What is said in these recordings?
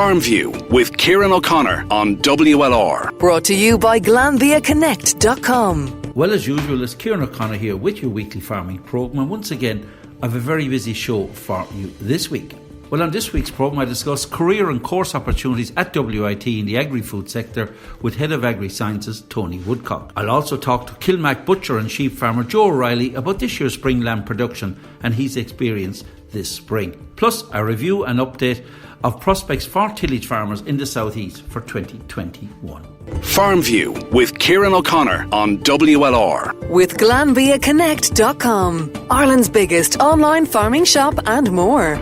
Farmview with Kieran O'Connor on WLR. Brought to you by GlanviaConnect.com. Well, as usual, it's Kieran O'Connor here with your weekly farming programme. And once again, I have a very busy show for you this week. Well, on this week's programme, I discuss career and course opportunities at WIT in the agri-food sector with Head of Agri Sciences, Tony Woodcock. I'll also talk to Kilmackthomas Butcher and Sheep farmer Joe O Reilly about this year's spring lamb production and his experience this spring. Plus, a review and update of prospects for Tillage Farmers in the South East for 2021. Farmview with Kieran O'Connor on WLR. With GlanviaConnect.com, Ireland's biggest online farming shop and more.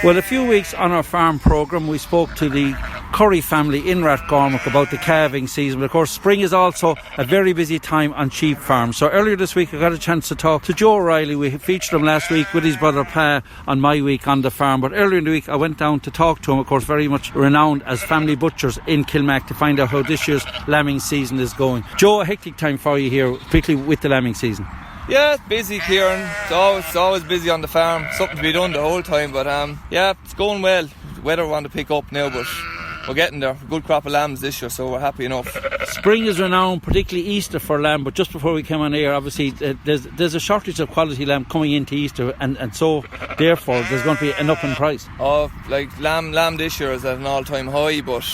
Well, a few weeks on our farm programme, we spoke to the Curry family in Rathgormack about the calving season. But of course, spring is also a very busy time on sheep farms. So earlier this week, I got a chance to talk to Joe O Reilly. We featured him last week with his brother Pa on my week on the farm. But earlier in the week, I went down to talk to him, of course, very much renowned as family butchers in Kilmack, to find out how this year's lambing season is going. Joe, a hectic time for you here, particularly with the lambing season. Yeah, it's busy, Kieran. It's always busy on the farm. Something to be done the whole time. But yeah, it's going well. The weather want to pick up now, but we're getting there. Good crop of lambs this year, so we're happy enough. Spring is renowned, particularly Easter, for lamb. But just before we came on air, obviously there's a shortage of quality lamb coming into Easter, and so therefore there's going to be an up in price. Oh, like lamb this year is at an all-time high, but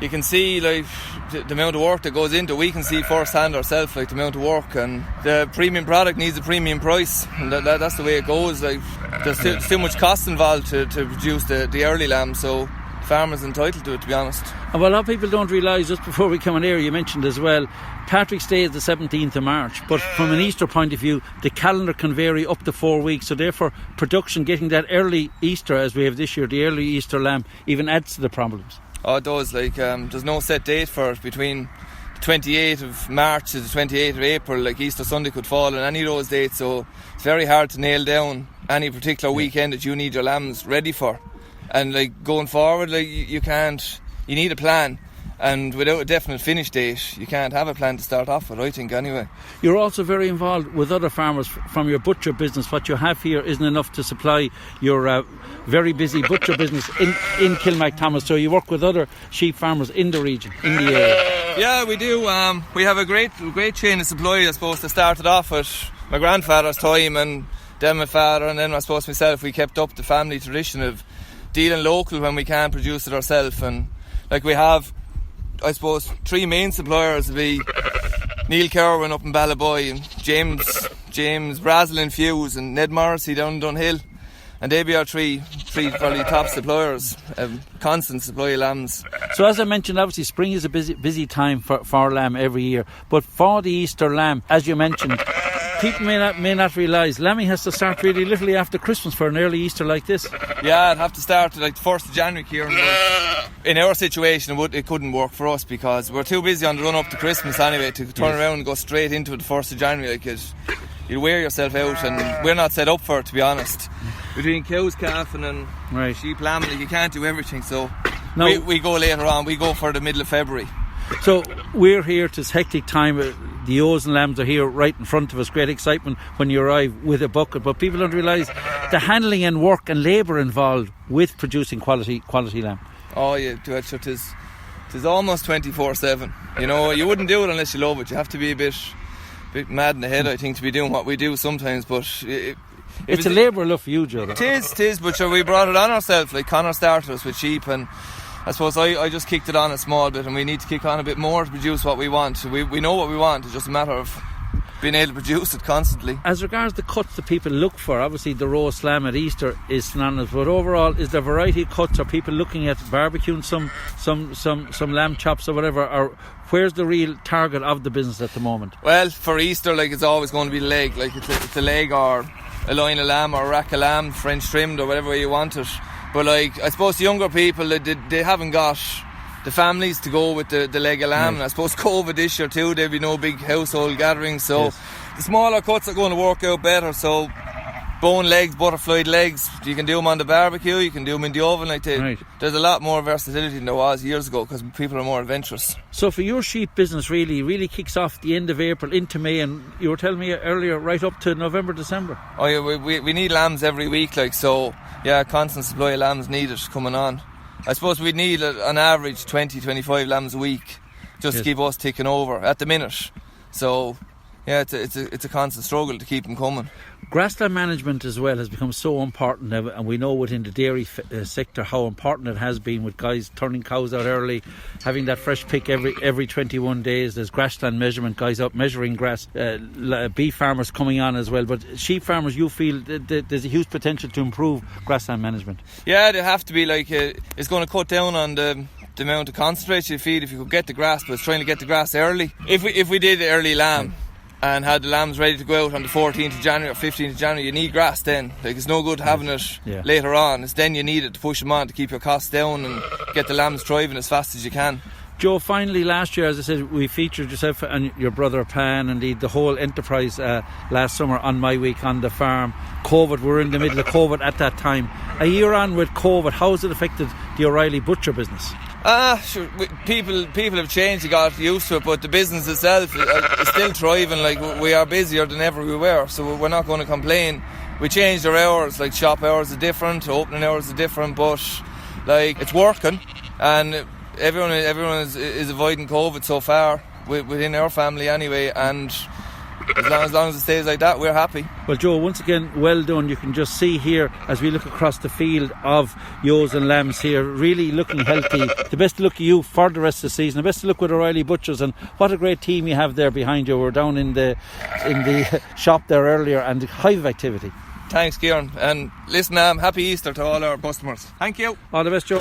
you can see like the amount of work that goes into it. We can see firsthand ourselves, like the amount of work, and the premium product needs a premium price, and that's the way it goes. Like there's too much cost involved to produce the early lamb, so farmers entitled to it, to be honest. And what a lot of people don't realise, just before we come on air, you mentioned as well, Patrick's Day is the 17th of March, but from an Easter point of view, the calendar can vary up to 4 weeks, so therefore production, getting that early Easter as we have this year, the early Easter lamb, even adds to the problems. Oh, it does. Like there's no set date for it. Between the 28th of March to the 28th of April, like Easter Sunday could fall on any of those dates, so it's very hard to nail down any particular weekend that you need your lambs ready for. And like going forward, like you need a plan, and without a definite finish date, you can't have a plan to start off with, I think, anyway. You're also very involved with other farmers from your butcher business. What you have here isn't enough to supply your very busy butcher business in Kilmackthomas, so you work with other sheep farmers in the region, in the area. Yeah, we do. We have a great chain of supply, I suppose, that started off at my grandfather's time, and then my father, and then I suppose myself. We kept up the family tradition of dealing local when we can produce it ourselves, and like we have, I suppose, three main suppliers will be Neil Kerwin up in Ballaboy, and James Brazel in Fuse, and Ned Morrissey down in Dunhill, and they be our three probably top suppliers, constant supply of lambs. So as I mentioned, obviously spring is a busy time for lamb every year, but for the Easter lamb, as you mentioned, people may not realise lambing has to start really literally after Christmas for an early Easter like this. Yeah, it'd have to start like the 1st of January, Kieran. In our situation, it couldn't work for us because we're too busy on the run up to Christmas anyway to turn around and go straight into it the 1st of January. Like you'll wear yourself out, and we're not set up for it, to be honest. Between cows, calving and sheep lambing, you can't do everything, so we go later on. We go for the middle of February. So we're here, it's hectic time. The ewes and lambs are here right in front of us. Great excitement when you arrive with a bucket, but people don't realise the handling and work and labour involved with producing quality lamb. Oh yeah, it is almost 24/7. You know, you wouldn't do it unless you love it. You have to be a bit mad in the head, I think, to be doing what we do sometimes. But it's a labour of love for you, Joe. It is. But sure, we brought it on ourselves. Like Connor started us with sheep, and I suppose I just kicked it on a small bit, and we need to kick on a bit more to produce what we want. We know what we want. It's just a matter of being able to produce it constantly. As regards the cuts that people look for, obviously the roast lamb at Easter is synonymous, but overall, is there variety of cuts? Are people looking at barbecuing some lamb chops or whatever? Or where's the real target of the business at the moment? Well, for Easter, like it's always going to be the leg. Like it's a leg or a loin of lamb or a rack of lamb, French trimmed or whatever way you want it. But like, I suppose the younger people, they haven't got the families to go with the leg of lamb. And I suppose COVID this year too, there'll be no big household gatherings, so the smaller cuts are going to work out better. So bone legs, butterflied legs, you can do them on the barbecue, you can do them in the oven. Like there's a lot more versatility than there was years ago because people are more adventurous. So for your sheep business really kicks off the end of April into May, and you were telling me earlier right up to November, December. Oh yeah, we need lambs every week, like, so yeah, constant supply of lambs needed coming on. I suppose we'd need on average 20-25 lambs a week just to keep us ticking over at the minute. So yeah, it's a constant struggle to keep them coming. Grassland management as well has become so important now, and we know within the dairy sector how important it has been with guys turning cows out early, having that fresh pick every 21 days. There's grassland measurement, guys up measuring grass, beef farmers coming on as well. But sheep farmers, you feel there's a huge potential to improve grassland management? Yeah, they have to be it's going to cut down on the amount of concentrate you feed if you could get the grass, but it's trying to get the grass early. If we did early lamb and had the lambs ready to go out on the 14th of January or 15th of January, you need grass then. It's no good having it later on. It's then you need it to push them on to keep your costs down and get the lambs driving as fast as you can. Joe, finally last year, as I said, we featured yourself and your brother Pan, indeed the whole enterprise last summer on My Week on the Farm. COVID, we were in the middle of COVID at that time. A year on with COVID, how has it affected the O'Reilly butcher business? Sure, people have changed, they got used to it, but the business itself is still thriving. We are busier than ever we were, so we're not going to complain. We changed our hours, shop hours are different, opening hours are different, but it's working, and everyone is avoiding COVID so far within our family anyway, and as long as it stays like that, we're happy. Well, Joe, once again, well done. You can just see here as we look across the field of ewes and lambs here, really looking healthy. The best of luck to you for the rest of the season. The best of luck with O'Reilly Butchers, and what a great team you have there behind you. We're down in the shop there earlier, and the hive of activity. Thanks, Kieran, and listen, happy Easter to all our customers. Thank you. All the best, Joe.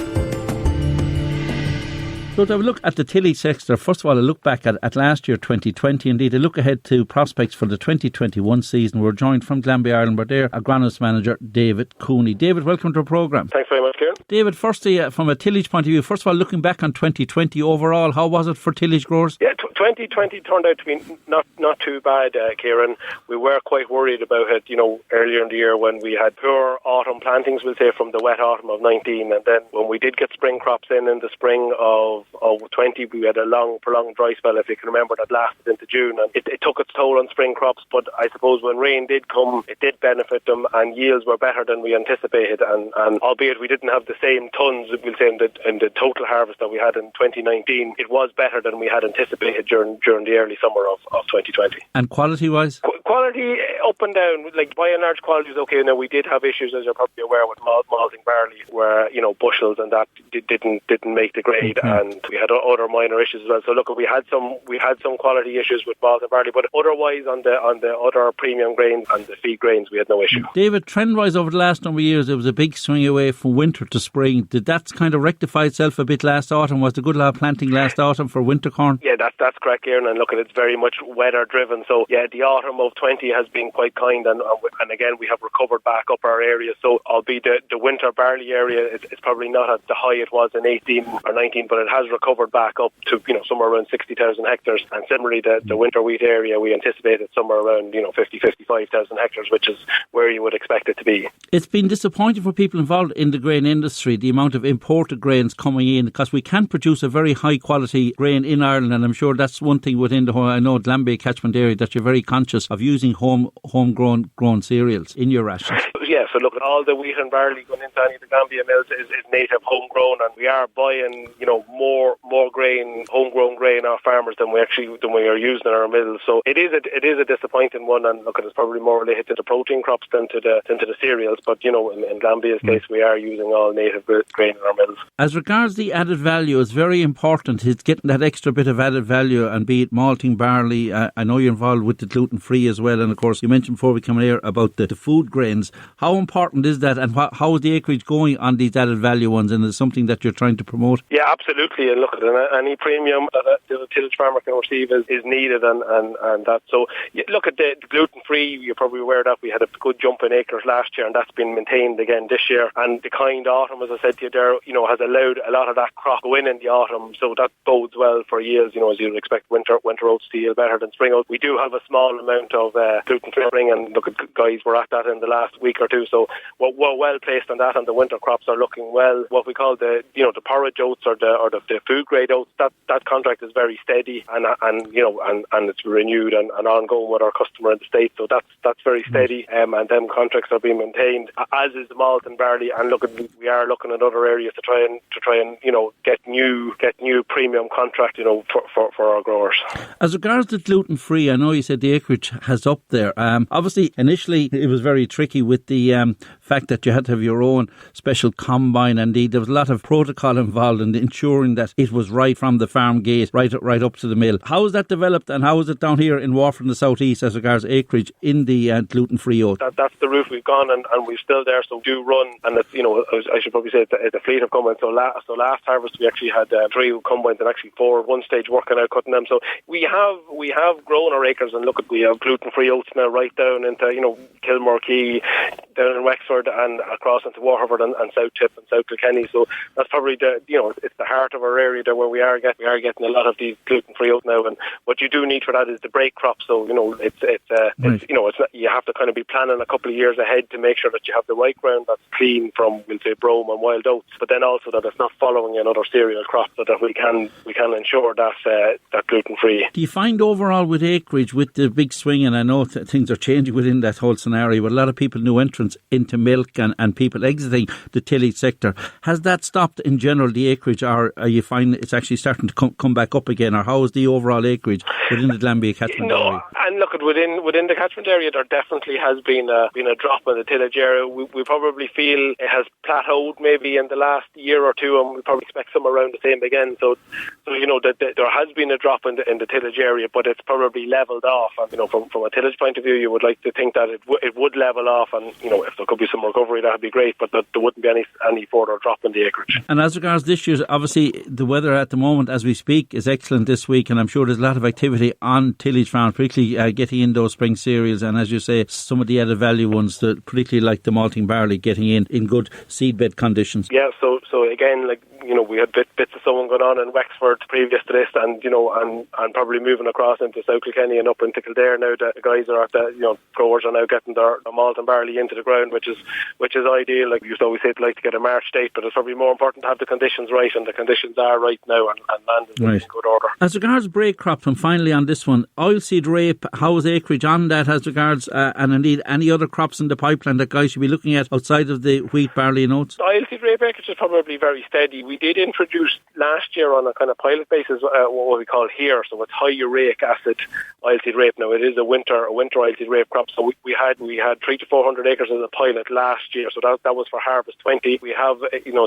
So to have a look at the tillage sector, first of all, a look back at last year, 2020. Indeed, a look ahead to prospects for the 2021 season. We're joined from Glanbia, Ireland, by their agronomist manager, David Cooney. David, welcome to the programme. Thanks very much, Kieran. David, firstly, from a tillage point of view, first of all, looking back on 2020 overall, how was it for tillage growers? Yeah, 2020 turned out to be not too bad, Kieran. We were quite worried about it, earlier in the year when we had poor autumn plantings, we'll say, from the wet autumn of 19, and then when we did get spring crops in the spring of 20, we had a long, prolonged dry spell, if you can remember, that lasted into June, and it took its toll on spring crops, but I suppose when rain did come, it did benefit them, and yields were better than we anticipated, and albeit we didn't have the same tons, we'll say, in the total harvest that we had in 2019, it was better than we had anticipated during the early summer of 2020. And quality-wise? Quality up and down. By and large, quality is okay. Now, we did have issues, as you're probably aware, with malting barley, where bushels and that didn't make the grade, and we had other minor issues as well. So look, we had some quality issues with malt and barley, but otherwise on the other premium grains and the feed grains, we had no issue. David, trend-wise over the last number of years, there was a big swing away from winter to spring. Did that kind of rectify itself a bit last autumn? Was there good lot of planting last autumn for winter corn? Yeah, that's correct, Kieran. And look, it's very much weather driven. So yeah, the autumn of 20 has been quite kind, and again we have recovered back up our area. So albeit the winter barley area, it's probably not at the high it was in 18 or 19, but it has recovered back up to somewhere around 60,000 hectares. And similarly, the winter wheat area, we anticipated somewhere around 55,000 hectares, which is where you would expect it to be. It's been disappointing for people involved in the grain industry, the amount of imported grains coming in, because we can produce a very high quality grain in Ireland, and I'm sure that's one thing within the whole, I know, Glanbia catchment area, that you're very conscious of using homegrown cereals in your rations. Yeah, so look, all the wheat and barley going into any of the Glanbia mills is native homegrown, and we are buying more grain, homegrown grain off farmers than we are using in our mills. So it is a disappointing one, and look, it's probably more related to the protein crops than to the cereals. But in Glanbia's case, we are using all native grain in our mills. As regards the added value, it's very important. It's getting that extra bit of added value, and be it malting barley. I know you're involved with the gluten free as well, and of course you mentioned before we came here about the food grains. How important is that, and how is the acreage going on these added value ones, and is it something that you're trying to promote? Yeah, absolutely. And look, any premium that the tillage farmer can receive is needed, and that. So look at the gluten free. You're probably aware that we had a good jump in acres last year, and that's been maintained again this year. And the kind autumn, as I said to you there, has allowed a lot of that crop to go in the autumn. So that bodes well for yields. As you'd expect winter oats to yield better than spring oats. We do have a small amount of of gluten-free spring, and look, at guys, we're at that in the last week or two, so we're well placed on that, and the winter crops are looking well. What we call the porridge oats or the food grade oats, that contract is very steady, and it's renewed and ongoing with our customer in the States, so that's very steady, and them contracts are being maintained, as is the malt and barley. And look, we are looking at other areas to try and get new premium contract for our growers. As regards to gluten free, I know you said the acreage has up there. Obviously, initially it was very tricky with the fact that you had to have your own special combine. Indeed, there was a lot of protocol involved in ensuring that it was right from the farm gate right up to the mill. How has that developed, and how is it down here in Waterford in the southeast as regards acreage in the gluten free oat? That's the route we've gone, and we're still there. So do run, and it's, I should probably say the fleet of combines. So last harvest we actually had 3 combines and actually 4 at one stage working out cutting them. So we have grown our acres, and look, we have gluten free oats now right down into Kilmackthomas, down in Wexford and across into Waterford and South Tip and South Kilkenny. So that's probably it's the heart of our area there where we are getting a lot of these gluten free oats now. And what you do need for that is the break crop. So it's not, you have to kind of be planning a couple of years ahead to make sure that you have the right ground that's clean from, we'll say, brome and wild oats, but then also that it's not following another cereal crop, so that we can ensure that gluten free. Do you find overall with acreage, with the big swing, and I know things are changing within that whole scenario, with a lot of people new entrants into milk and people exiting the tillage sector, has that stopped in general, the acreage, or you find it's actually starting to come back up again, or how is the overall acreage within the Glanbia catchment area? And look, within the catchment area, there definitely has been a drop in the tillage area. We probably feel it has plateaued maybe in the last year or two, and we probably expect some around the same again. So there has been a drop in the tillage area, but it's probably levelled off. And from a tillage point of view, you would like to think that it would level off, and if there could be some recovery, that would be great. But there wouldn't be any further drop in the acreage. And as regards this year, obviously the weather at the moment, as we speak, is excellent this week, and I'm sure there's a lot of activity on tillage farms, particularly getting in those spring cereals, and as you say, some of the added value ones, particularly like the malting barley, getting in good seedbed conditions. Yeah, so again, we had bits of sowing going on in Wexford previous to this, and probably moving across into South Kilkenny and up into Kildare now. The guys are growers are now getting their malt and barley into the ground, which is ideal. Like we used to always say, to like to get a March date, but it's probably more important to have the conditions right, and the conditions are right now, and land is in good order. As regards break crops, and finally on this one, oilseed rape, how is acreage on that as regards, and indeed any other crops in the pipeline that guys should be looking at outside of the wheat, barley and oats? Oilseed rape acreage is probably very steady. We did introduce last year on a kind of pilot basis what we call here, so it's high uric acid oilseed rape. Now it is a winter oilseed rape crop, so we had 300 to 400 acres as a pilot last year, so that was for harvest 20. We have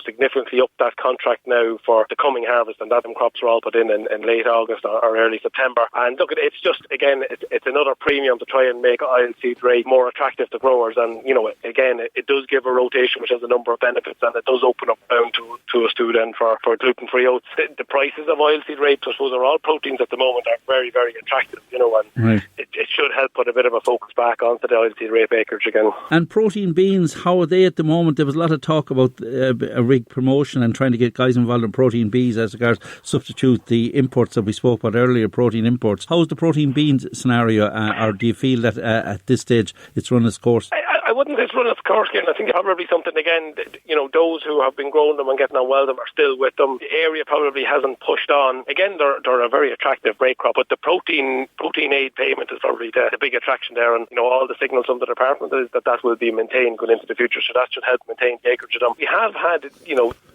significantly upped that contract now for the coming harvest, and that them crops are all put in late August or early September. And look, it's just again it's another premium to try and make oilseed rape more attractive to growers, and again it does give a rotation which has a number of benefits, and it does open up down to us too then for gluten-free oats. The prices of oilseed rape, I suppose, are all proteins at the moment, are very, very attractive, and it should help put a bit of a focus back onto the oilseed rape acreage again. And protein beans, how are they at the moment? There was a lot of talk about a rig promotion and trying to get guys involved in protein beans as regards substitute the imports that we spoke about earlier, protein imports. How's the protein beans scenario, or do you feel that at this stage it's run its course? I wouldn't say it's run its course, Kieran. I think probably something, again, those who have been growing them and getting on well them are still with them. The area probably hasn't pushed on. Again, they're a very attractive break crop, but the protein aid payment is probably the big attraction there, and all the signals from the department is that will be maintained going into the future, so that should help maintain the acreage of them. We have had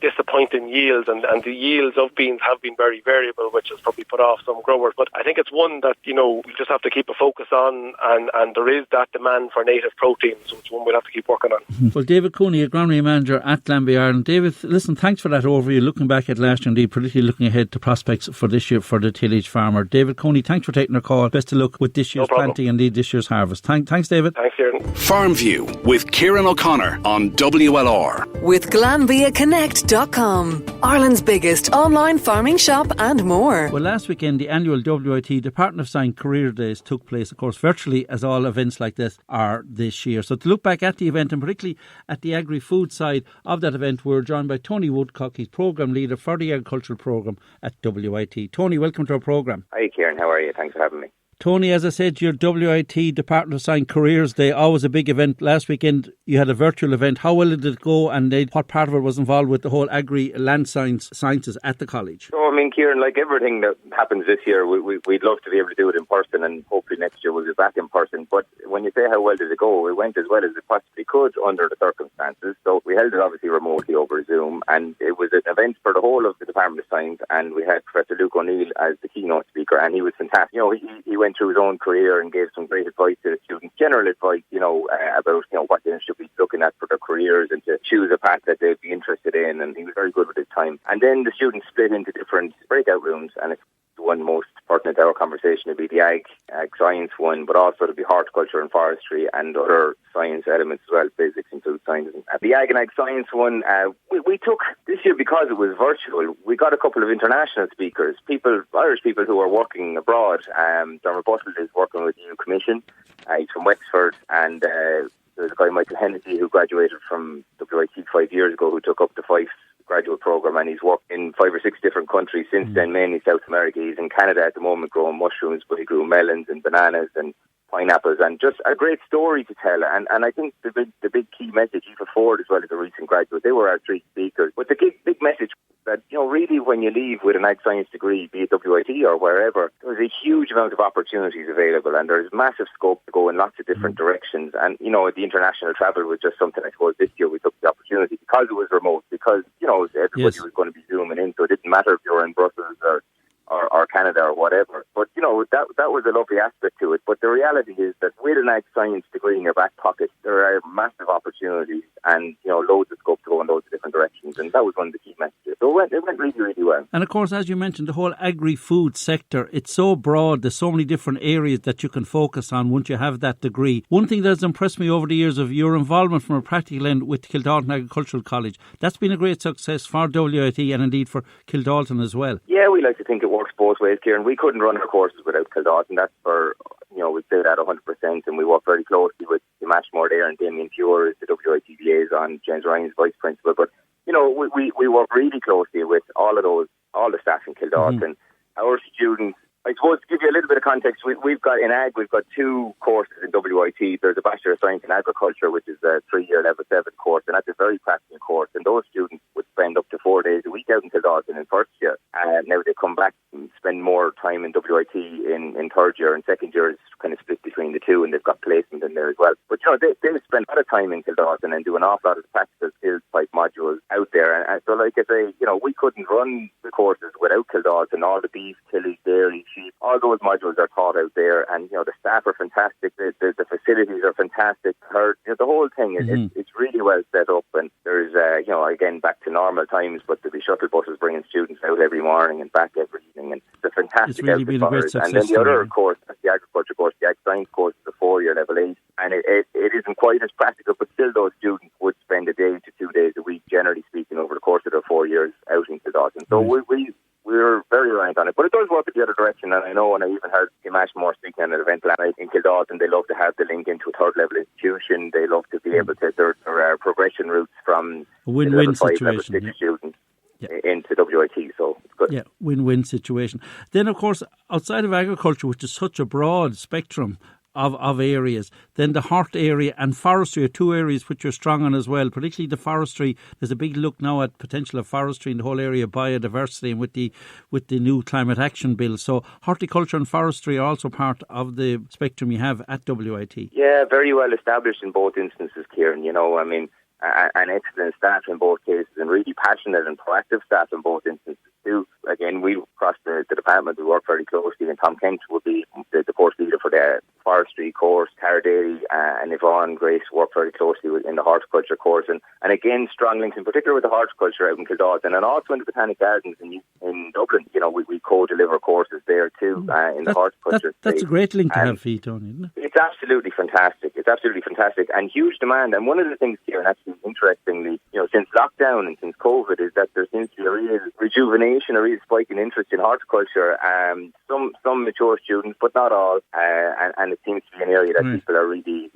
disappointing yields, and the yields of beans have been very variable, which has probably put off some growers, but I think it's one that we just have to keep a focus on, and there is that demand for native proteins, so it's one we'll have to keep working on. Well, David Cooney, agronomy manager at Glanbia Ireland. David, listen, thanks for that overview, looking back at last year, indeed, particularly looking ahead to prospects for this year for the tillage farmer. David Cooney, thanks for taking our call. Best of luck with this year's planting and indeed this year's harvest. Thanks, David. Thanks, Kieran. Farmview with Kieran O'Connor on WLR. With GlanbiaConnect.com, Ireland's biggest online farming shop and more. Well, last weekend, the annual WIT Department of Science Career Days took place, of course, virtually, as all events like this are this year. So to look back at the event, and particularly at the agri-food side of that event, we're joined by Tony Woodcock. He's Programme Leader for the Agricultural Programme at WIT. Tony, welcome to our programme. Hi, Kieran. How are you? Thanks for having me. Tony, as I said, your WIT Department of Science Careers Day, always a big event. Last weekend you had a virtual event. How well did it go, and what part of it was involved with the whole Agri land sciences at the college? So, I mean, Kieran, like everything that happens this year, we'd love to be able to do it in person, and hopefully next year we'll be back in person. But when you say how well did it go, it went as well as it possibly could under the circumstances. So we held it obviously remotely over Zoom, and it was an event for the whole of the Department of Science, and we had Professor Luke O'Neill as the keynote speaker, and he was fantastic. You know, he went through his own career and gave some great advice to the students, general advice, about, what they should be looking at for their careers and to choose a path that they'd be interested in, and he was very good with his time. And then the students split into different breakout rooms, and it's the one most pertinent to our conversation would be the ag science one, but also to be horticulture and forestry and other science elements as well, physics and food science. The ag and ag science one, we took this year, because it was virtual, we got a couple of international speakers, Irish people who are working abroad. Dermot Butler is working with the EU Commission. He's from Wexford, and there's a guy, Michael Hennessy, who graduated from WIT 5 years ago, who took up the Fife graduate program, and he's worked in 5 or 6 different countries since then, mainly South America. He's in Canada at the moment growing mushrooms, but he grew melons and bananas and pineapples, and just a great story to tell. And I think the big key message, Eva Ford as well as a recent graduate, they were our 3 speakers. But the big message that, really when you leave with an ag science degree, be it WIT or wherever, there's a huge amount of opportunities available, and there's massive scope to go in lots of different directions. And, the international travel was just something, I suppose, this year we took the opportunity because it was remote, because, everybody was going to be zooming in, so it didn't matter if you were in Brussels or Canada or whatever. But, that was a lovely aspect to it. But the reality is that with an ag science degree in your back pocket, there are massive opportunities and, loads of scope to go in loads of different directions. And that was one of the key messages. So it went really, really well. And of course, as you mentioned, the whole agri-food sector, it's so broad. There's so many different areas that you can focus on once you have that degree. One thing that has impressed me over the years of your involvement from a practical end with Kildalton Agricultural College, that's been a great success for WIT and indeed for Kildalton as well. Yeah, we like to think it works both ways, Kieran. We couldn't run our courses without Kildalton. That's for, we'd say that 100%, and we work very closely with Mashmore there, and Damien Pure is the WIT liaison, James Ryan's vice principal. But, we work really closely with all the staff in Kildalton. Our students, I suppose, to give you a little bit of context, we've got 2 courses in WIT. There's a Bachelor of Science in Agriculture, which is a 3-year level 7 course, and that's a very practical course. And those students would spend up to 4 days a week out in Kildalton in first year. Now they come back and spend more time in WIT in third year, and second year is kind of split between the two, and they've got placement in there as well. But, they spend a lot of time in Kildalton and do an awful lot of the practical skills type modules out there. And so, like I say, we couldn't run the courses without Kildalton. All the beef, tillage, dairy, sheep, all those modules are taught out there, and the staff are fantastic, the facilities are fantastic, the whole thing is it's really well set up, and there's again back to normal times, but there'll be shuttle buses bringing students out every morning and back every evening, and it's a fantastic really been a great success. And then the other course, the agriculture course, the ag science course, is a 4-year level 8, and it isn't quite as practical, but still those students would spend a day to 2 days a week, generally speaking, over the course of their 4 years out in Kildalton. So we're very reliant on it, but it does work in the other direction. And I know, and I even heard Kim Ashmore speaking at an event last night in Kildalton, they love to have the link into a 3rd level institution. They love to be able to, there are progression routes from a win-win level 5, situation, level 6 students into WIT, so it's good. Yeah, win-win situation. Then, of course, outside of agriculture, which is such a broad spectrum of areas, then the hort area and forestry are 2 areas which you're strong on as well, particularly the forestry. There's a big look now at potential of forestry in the whole area of biodiversity and with the new climate action bill. So horticulture and forestry are also part of the spectrum you have at WIT. Yeah, very well established in both instances, Kieran. An excellent staff in both cases, and really passionate and proactive staff in both instances too. Again, we across the department, we work very closely, and Tom Kent will be the course leader for the forestry course. Cara Daly and Yvonne Grace work very closely in the horticulture course, and again, strong links in particular with the horticulture out in Kildalton, and also in the Botanic Gardens in Dublin. We co-deliver courses there too in the horticulture. That's a great link to have for you, Tony, isn't it? It's absolutely fantastic. It's absolutely fantastic, and huge demand. And one of the things here, and actually interestingly, since lockdown and since COVID, is that there seems to be a real rejuvenation, a real spike in interest in horticulture. Some mature students, but not all, and it seems to be an area that people are really,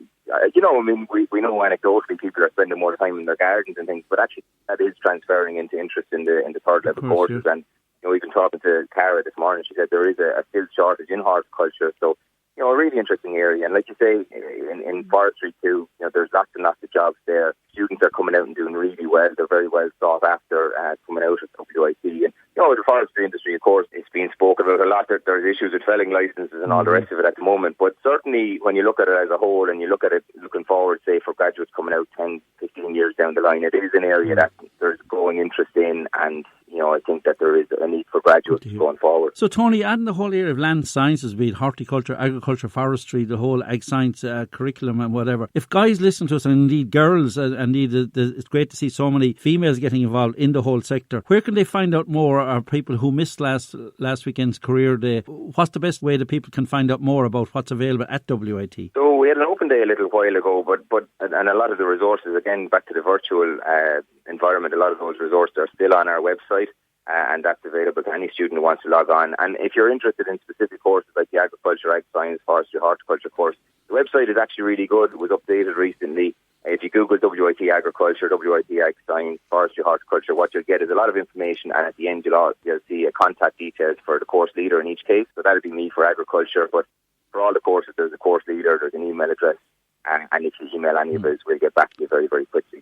we know anecdotally people are spending more time in their gardens and things, but actually that is transferring into interest in the 3rd level courses. Yeah. And we've been talking to Cara this morning. She said there is a skills shortage in horticulture, so a really interesting area. And like you say, in forestry too, there's lots and lots of jobs there. Students are coming out and doing really well. They're very well sought after coming out of WIT. And, the forestry industry, of course, it's being spoken about a lot. There's issues with felling licenses and all the rest of it at the moment. But certainly when you look at it as a whole and you look at it looking forward, say, for graduates coming out 10, 15 years down the line, it is an area that there's growing interest in, and I think that there is a need for graduates going forward. So, Tony, adding the whole area of land sciences, be it horticulture, agriculture, forestry, the whole ag science curriculum and whatever, if guys listen to us, and indeed girls, and indeed it's great to see so many females getting involved in the whole sector, where can they find out more? Or people who missed last weekend's career day, what's the best way that people can find out more about what's available at WIT? So we had an open day a little while ago, but a lot of the resources, again, back to the virtual environment, a lot of those resources are still on our website. And that's available to any student who wants to log on. And if you're interested in specific courses like the agriculture, ag science, forestry, horticulture course, the website is actually really good. It was updated recently. If you Google WIT agriculture, WIT ag science, forestry, horticulture, what you'll get is a lot of information, and at the end you'll see a contact details for the course leader in each case. So that'll be me for agriculture, but for all the courses there's a course leader, there's an email address. And if you email any of us, we'll get back to you very, very quickly.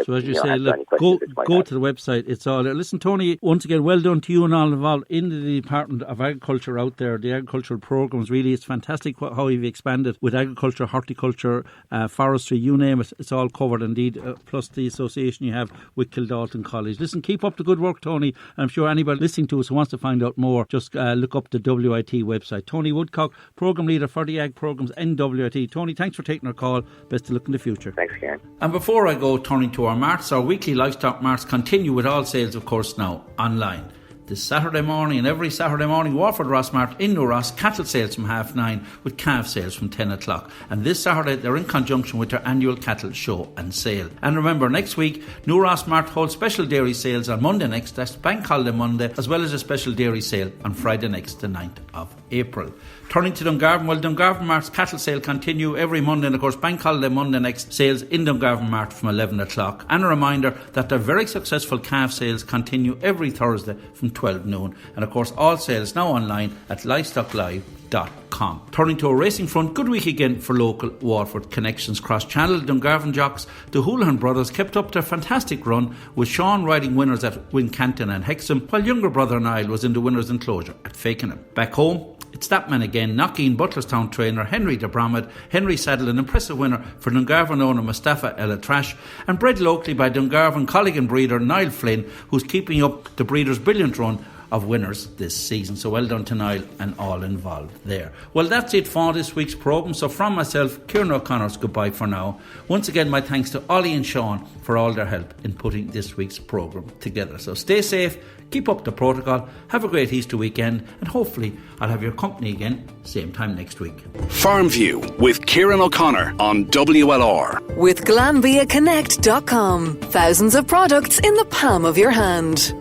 So as you say, look, go to the website. It's all there. Listen, Tony, once again, well done to you and all involved in the Department of Agriculture out there. The agricultural programmes, really, it's fantastic how you've expanded with agriculture, horticulture, forestry, you name it. It's all covered indeed, plus the association you have with Kildalton College. Listen, keep up the good work, Tony. And I'm sure anybody listening to us who wants to find out more, just look up the WIT website. Tony Woodcock, Programme Leader for the Ag Programmes in WIT. Tony, thanks for taking our call. Best of luck in the future. Thanks, Kieran. And before I go, turning to our marts, our weekly livestock marts continue with all sales, of course, now online. This Saturday morning and every Saturday morning, Waterford Ross Mart in New Ross, cattle sales from 9:30 with calf sales from 10 o'clock. And this Saturday they're in conjunction with their annual cattle show and sale. And remember, next week New Ross Mart holds special dairy sales on Monday next, that's Bank Holiday Monday, as well as a special dairy sale on Friday next, the 9th of April. Turning to Dungarvan, well, Dungarvan Mart's cattle sale continue every Monday, and of course Bank Holiday Monday next, sales in Dungarvan Mart from 11 o'clock. And a reminder that their very successful calf sales continue every Thursday from 12 noon. And of course all sales now online at livestocklive.com. Turning to a racing front, good week again for local Waterford connections. Cross-channel Dungarvan jocks, the Houlihan brothers, kept up their fantastic run, with Sean riding winners at Wincanton and Hexham, while younger brother Niall was in the winners' enclosure at Fakenham. Back home, it's that man again, Knockeen Butlerstown trainer Henry de Bromhead. Henry saddled an impressive winner for Dungarvan owner Mustafa Elatrash, and bred locally by Dungarvan colleague and breeder Niall Flynn, who's keeping up the breeder's brilliant run of winners this season. So well done to Niall and all involved there. Well, that's it for this week's programme. So from myself, Kieran O'Connor's goodbye for now. Once again, my thanks to Ollie and Sean for all their help in putting this week's programme together. So stay safe, keep up the protocol, have a great Easter weekend, and hopefully I'll have your company again same time next week. Farmview with Kieran O'Connor on WLR. With GlanbiaConnect.com. Thousands of products in the palm of your hand.